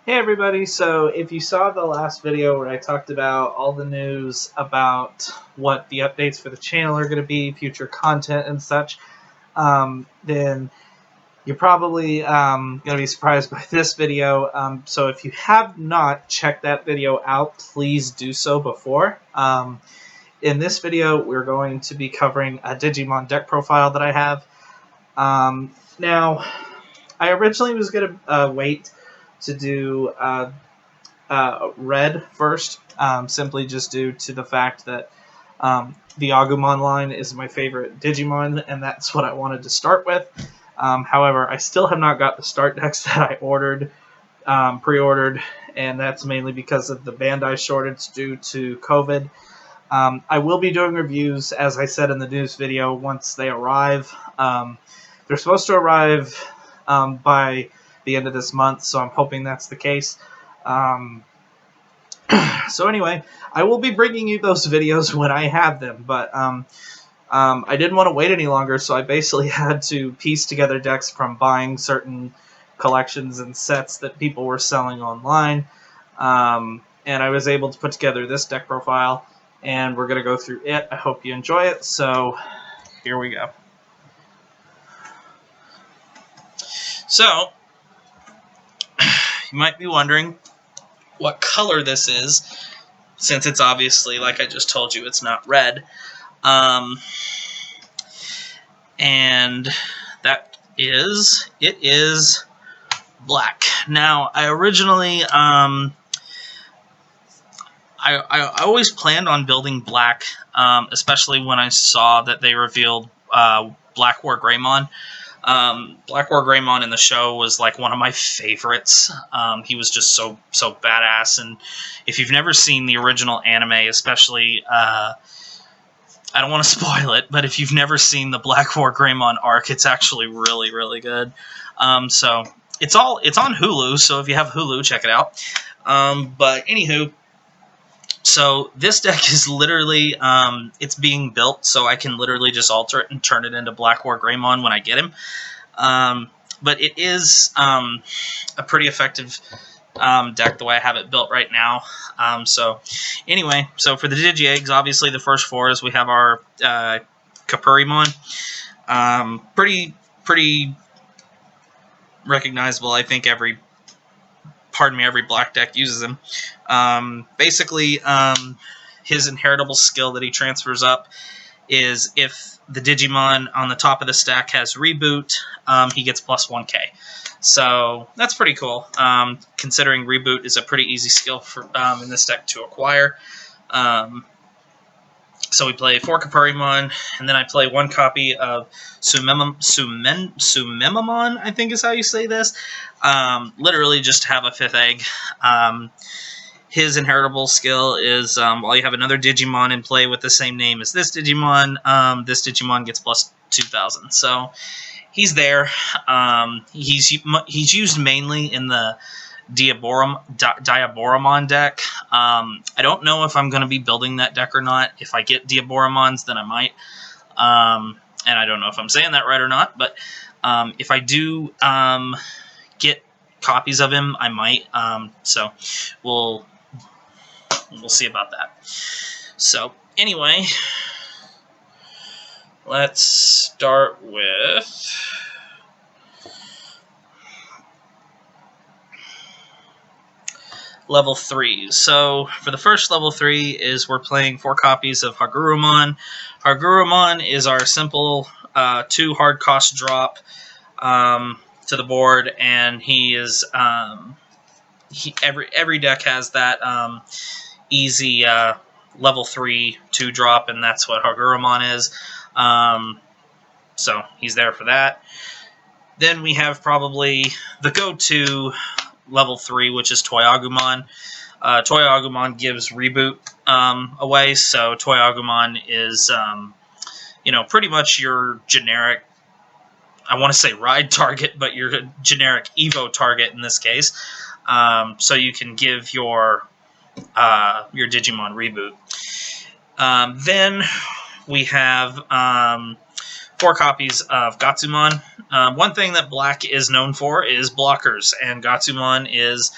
Hey everybody, so if you saw the last video where I talked about all the news about what the updates for the channel are going to be, future content and such, then you're probably going to be surprised by this video. So if you have not checked that video out, please do so before. In this video, we're going to be covering a Digimon deck profile that I have. Now, I originally was going to wait to do red first, simply just due to the fact that the Agumon line is my favorite Digimon, and that's what I wanted to start with. However, I still have not got the start decks that I ordered, pre-ordered, and that's mainly because of the Bandai shortage due to COVID. I will be doing reviews, as I said in the news video, once they arrive. They're supposed to arrive by the end of this month, so I'm hoping that's the case. So anyway, I will be bringing you those videos when I have them, but I didn't want to wait any longer, so I basically had to piece together decks from buying certain collections and sets that people were selling online, and I was able to put together this deck profile, and we're going to go through it. I hope you enjoy it, so here we go. So, you might be wondering what color this is, since it's obviously, like I just told you, it's not red. And that is, it is black. Now, I originally, I always planned on building black, especially when I saw that they revealed Black War Greymon. Black War Greymon in the show was like one of my favorites. He was just so badass, and if you've never seen the original anime, especially, I don't want to spoil it, but if you've never seen the Black War Greymon arc, it's actually really good. So it's on Hulu, so if you have Hulu, check it out. But anywho, so this deck is literally, it's being built, so I can literally just alter it and turn it into Black War Greymon when I get him. But it is a pretty effective deck the way I have it built right now. So anyway, so for the Digi-Eggs, obviously the first four is we have our Kapurimon. Pretty recognizable. I think every black deck uses him. Basically, his inheritable skill that he transfers up is if the Digimon on the top of the stack has Reboot, he gets plus 1k. So that's pretty cool, considering Reboot is a pretty easy skill for in this deck to acquire. So we play 4 Kapurimon, and then I play 1 copy of Sumemamon, I think is how you say this. Literally just to have a 5th egg. His inheritable skill is while you have another Digimon in play with the same name as this Digimon gets plus 2,000. So he's there. He's used mainly in the Diaboromon deck. I don't know if I'm going to be building that deck or not. If I get Diaboromons, then I might. And I don't know if I'm saying that right or not, but if I do get copies of him, I might. So we'll see about that. So anyway, let's start with level 3. So for the first level 3 is we're playing 4 copies of Hagurumon. Hagurumon is our simple 2 hard cost drop to the board, and he is every deck has that easy level 3 2 drop, and that's what Hagurumon is. So he's there for that. Then we have probably the go-to level 3, which is Toy Agumon. Toy Agumon gives Reboot away, so Toy Agumon is, pretty much your generic, I want to say ride target, but your generic Evo target in this case. So you can give your Digimon Reboot. Then we have 4 copies of Gatsumon. One thing that Black is known for is blockers, and Gatsumon is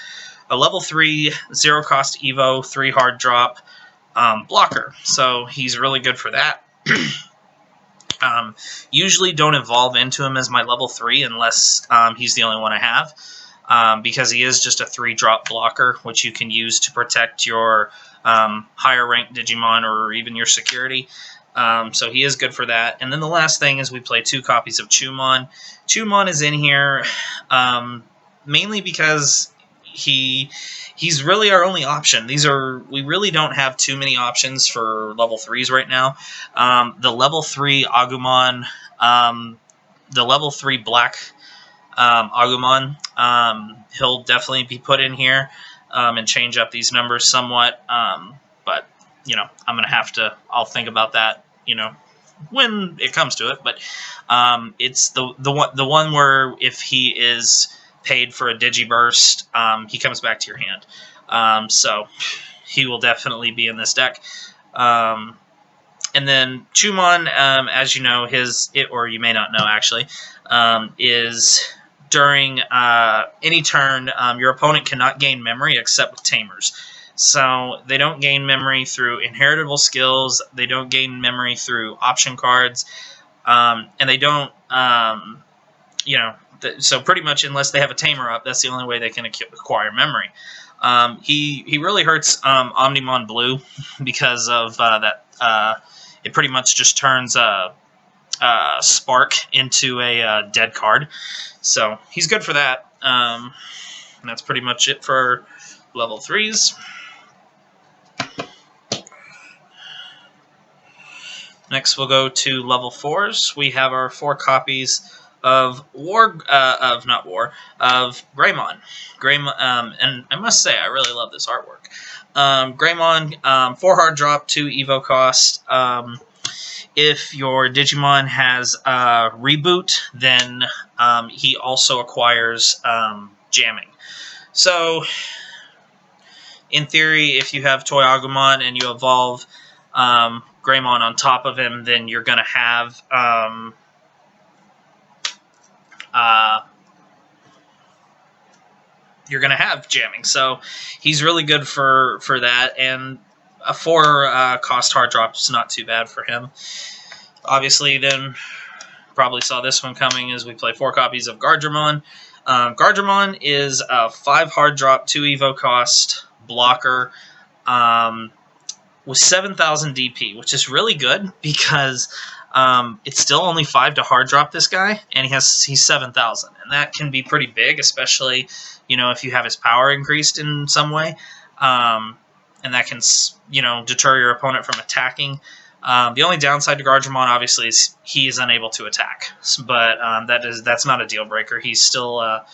a level 3, 0 cost Evo, 3 hard drop blocker. So he's really good for that. Usually don't evolve into him as my level 3 unless he's the only one I have, because he is just a 3-drop blocker, which you can use to protect your higher ranked Digimon or even your security. So he is good for that. And then the last thing is we play 2 copies of Chumon. Chumon is in here mainly because he's really our only option. We really don't have too many options for level 3s right now. The level 3 Agumon, the level 3 black Agumon, he'll definitely be put in here and change up these numbers somewhat. But I'm gonna I'll think about that, when it comes to it. But it's the one where if he is paid for a Digiburst, he comes back to your hand. So he will definitely be in this deck. And then Chumon, as you know, or you may not know actually, is during any turn, your opponent cannot gain memory except with Tamers. So they don't gain memory through inheritable skills, they don't gain memory through option cards, and they don't, so pretty much unless they have a Tamer up, that's the only way they can acquire memory. He really hurts Omnimon Blue because of that. It pretty much just turns Spark into a dead card. So he's good for that. And that's pretty much it for level 3s. Next, we'll go to level 4s. We have our 4 copies of Greymon. Greymon, and I must say, I really love this artwork. Greymon, 4 hard drop, 2 Evo cost. If your Digimon has Reboot, then he also acquires Jamming. So, in theory, if you have Toy Agumon and you evolve Greymon on top of him, then you're going to have Jamming. So he's really good for that, and a 4 cost hard drop is not too bad for him. Obviously, then probably saw this one coming as we play 4 copies of Gardramon. Gardramon is a 5 hard drop, 2 Evo cost blocker with 7,000 DP, which is really good because it's still only 5 to hard drop this guy, and he's 7,000, and that can be pretty big, especially if you have his power increased in some way, and that can deter your opponent from attacking. The only downside to Gardramon, obviously, is he is unable to attack, but that's not a deal breaker. He's still a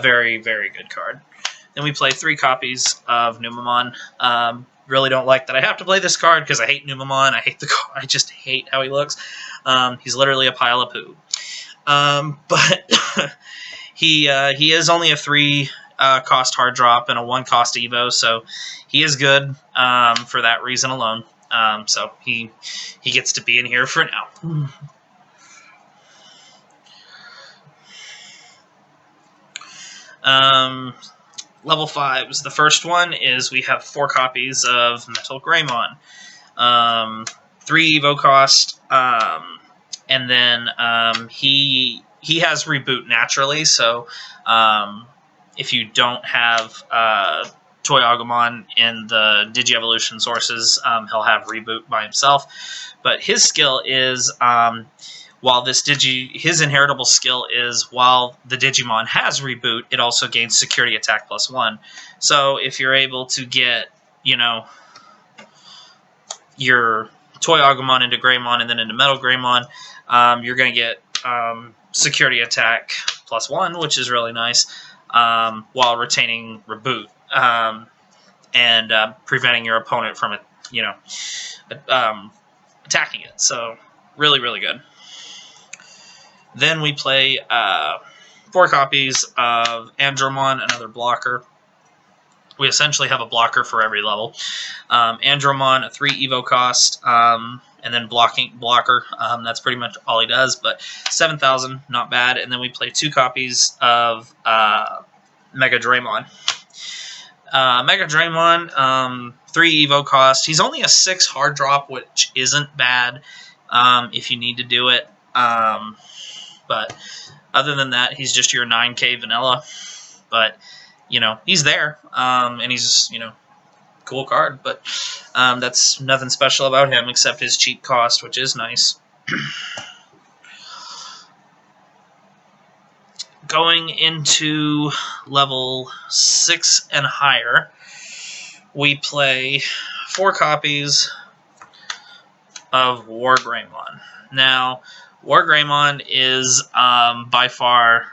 very, very good card. Then we play 3 copies of Numamon. Really don't like that I have to play this card because I hate Numamon. I just hate how he looks. He's literally a pile of poo. But he is only a 3 cost hard drop and a 1 cost Evo, so he is good for that reason alone. So he gets to be in here for now. Level 5s. The first one is we have 4 copies of Metal Greymon. 3 Evo cost, and then he has Reboot naturally, so if you don't have Toy Agumon in the Digi-Evolution sources, he'll have Reboot by himself. But his skill is, his inheritable skill is, while the Digimon has Reboot, it also gains Security Attack +1. So if you're able to get, your Toy Agumon into Greymon and then into Metal Greymon, you're going to get Security Attack +1, which is really nice, while retaining Reboot. And preventing your opponent from attacking it. So really, really good. Then we play 4 copies of Andromon, another blocker. We essentially have a blocker for every level. Andromon, a 3 Evo cost, and then blocker. That's pretty much all he does, but 7,000, not bad. And then we play 2 copies of Mega Draymon. Mega Draymon, 3 Evo cost. He's only a 6 hard drop, which isn't bad if you need to do it. But other than that, he's just your 9K vanilla. But, he's there. And he's, cool card. But that's nothing special about him except his cheap cost, which is nice. Going into level 6 and higher, we play 4 copies of War Greymon. Now, War Greymon is by far,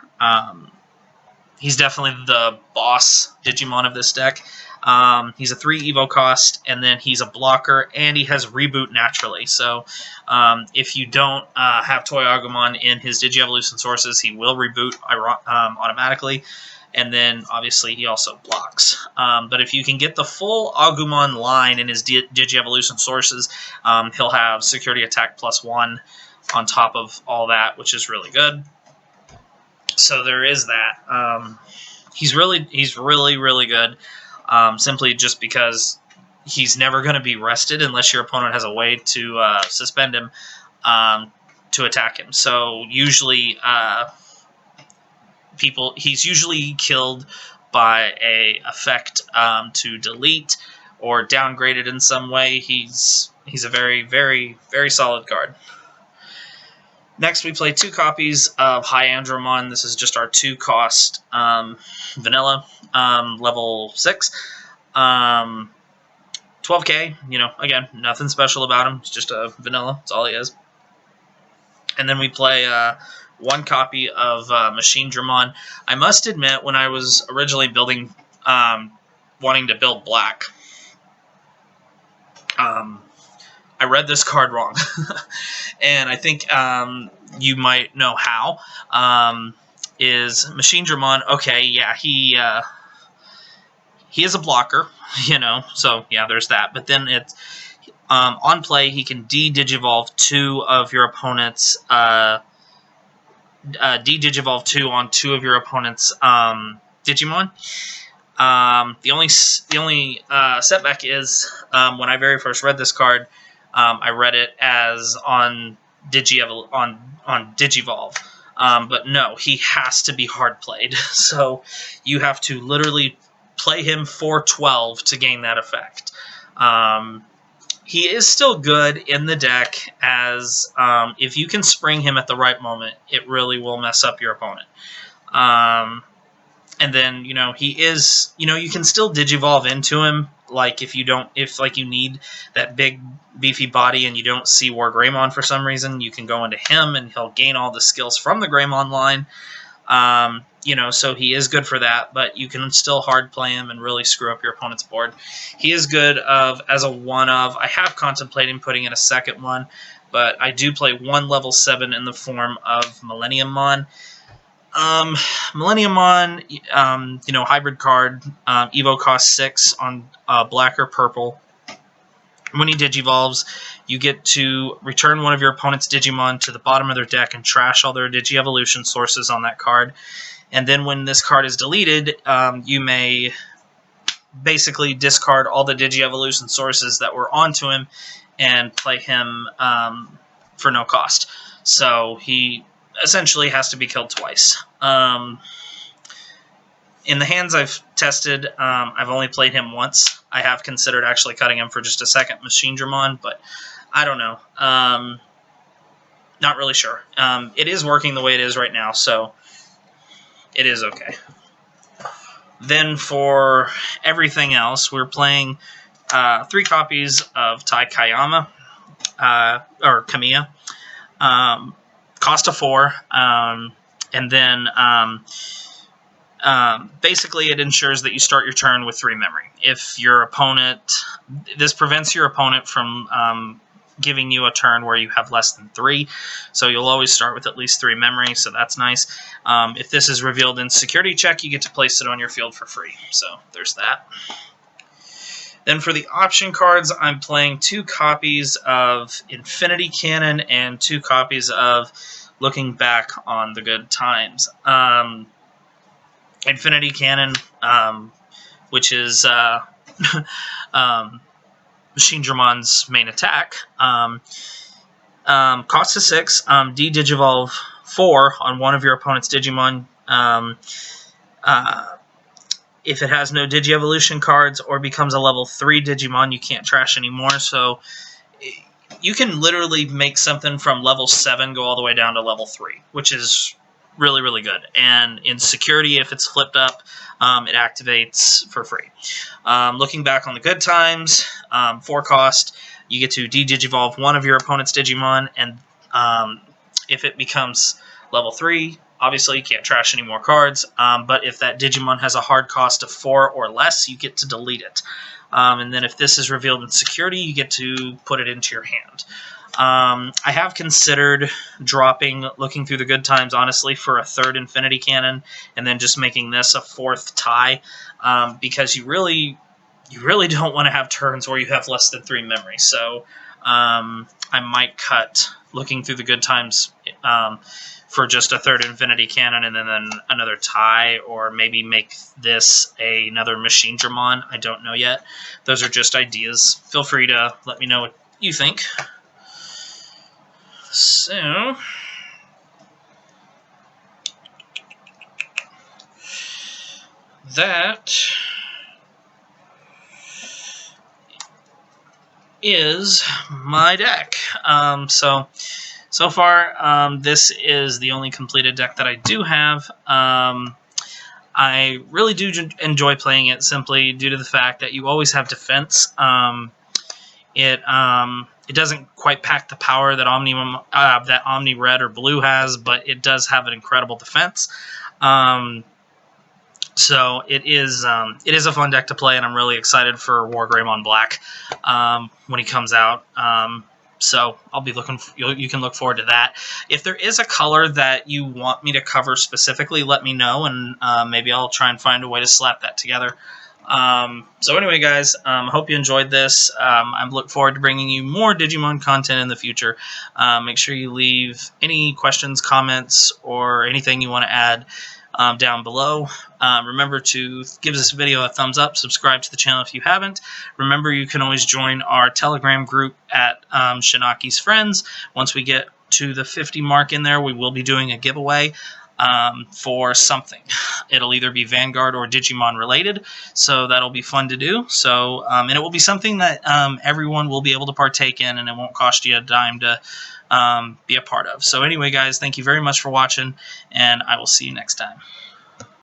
he's definitely the boss Digimon of this deck. He's a 3 Evo cost, and then he's a blocker, and he has Reboot naturally. So if you don't have Toy Agumon in his Digi-Evolution sources, he will reboot automatically. And then, obviously, he also blocks. But if you can get the full Agumon line in his Digi-Evolution sources, he'll have Security Attack +1 on top of all that, which is really good. So there is that. He's really, really good. Simply just because he's never going to be rested unless your opponent has a way to suspend him to attack him. So usually, he's usually killed by a effect to delete or downgraded in some way. He's a very, very, very solid card. Next, we play 2 copies of Hyandramon. This is just our 2 cost vanilla, level 6. 12K, again, nothing special about him. It's just a vanilla. That's all he is. And then we play 1 copy of Machine Dramon. I must admit, when I was originally building, wanting to build black, I read this card wrong. And I think you might know how. Is Machine Dramon, okay, yeah, he is a blocker, so yeah, there's that. But then it's on play, he can D-Digivolve 2 of your opponent's D-Digivolve 2 on 2 of your opponent's Digimon. The only setback is when I very first read this card, I read it as on Digivolve. But no, he has to be hard played. So you have to literally play him for 12 to gain that effect. He is still good in the deck as if you can spring him at the right moment, it really will mess up your opponent. And then, he is, you can still Digivolve into him. Like, if you need that big, beefy body and you don't see War Greymon for some reason, you can go into him and he'll gain all the skills from the Greymon line. So he is good for that, but you can still hard play him and really screw up your opponent's board. He is good as a one-of. I have contemplating putting in a second one, but I do play 1 level 7 in the form of Millenniummon. Millenniummon, hybrid card, Evo cost 6 on black or purple. When he Digivolves, you get to return one of your opponent's Digimon to the bottom of their deck and trash all their Digi-Evolution sources on that card. And then when this card is deleted, you may basically discard all the Digi-Evolution sources that were onto him and play him for no cost. So he essentially has to be killed twice. In the hands I've tested, I've only played him once. I have considered actually cutting him for just a second Machine Dramon, but I don't know. Not really sure. It is working the way it is right now, so it is okay. Then for everything else, we're playing 3 copies of Tai Kayama, or Kamiya. Cost of 4, and then basically it ensures that you start your turn with 3 memory. If your opponent, this prevents your opponent from giving you a turn where you have less than 3, so you'll always start with at least 3 memory, so that's nice. If this is revealed in security check, you get to place it on your field for free, so there's that. Then for the option cards, I'm playing 2 copies of Infinity Cannon and 2 copies of Looking Back on the Good Times. Infinity Cannon, which is Machine Dramon's main attack. Cost of 6, D-Digivolve 4 on one of your opponent's Digimon. If it has no Digi-Evolution cards or becomes a level 3 Digimon, you can't trash anymore. So you can literally make something from level 7 go all the way down to level 3, which is really, really good. And in security, if it's flipped up, it activates for free. Looking back on the good times, 4 cost, you get to de-Digivolve one of your opponent's Digimon, and if it becomes level 3, obviously you can't trash any more cards, but if that Digimon has a hard cost of 4 or less, you get to delete it. And then if this is revealed in security, you get to put it into your hand. I have considered dropping Looking Through the Good Times, honestly, for a 3rd Infinity Cannon, and then just making this a 4th tie, because you really don't want to have turns where you have less than 3 memories. So I might cut Looking Through the Good Times for just a 3rd Infinity Cannon and then another tie, or maybe make this another Machine Dramon. I don't know yet. Those are just ideas. Feel free to let me know what you think. So that is my deck. So far, this is the only completed deck that I do have. I really do enjoy playing it simply due to the fact that you always have defense. It doesn't quite pack the power that Omni Red or Blue has, but it does have an incredible defense. So it is a fun deck to play, and I'm really excited for War Greymon Black when he comes out. So I'll be looking. You can look forward to that. If there is a color that you want me to cover specifically, let me know, and maybe I'll try and find a way to slap that together. So anyway, guys, I hope you enjoyed this. I look forward to bringing you more Digimon content in the future. Make sure you leave any questions, comments, or anything you want to add down below. Remember to give this video a thumbs up, subscribe to the channel if you haven't. Remember, you can always join our Telegram group at Shinaki's Friends. Once we get to the 50 mark in there, we will be doing a giveaway for something. It'll either be Vanguard or Digimon related, so that'll be fun to do. So, and it will be something that everyone will be able to partake in, and it won't cost you a dime to be a part of. So anyway, guys, thank you very much for watching, and I will see you next time.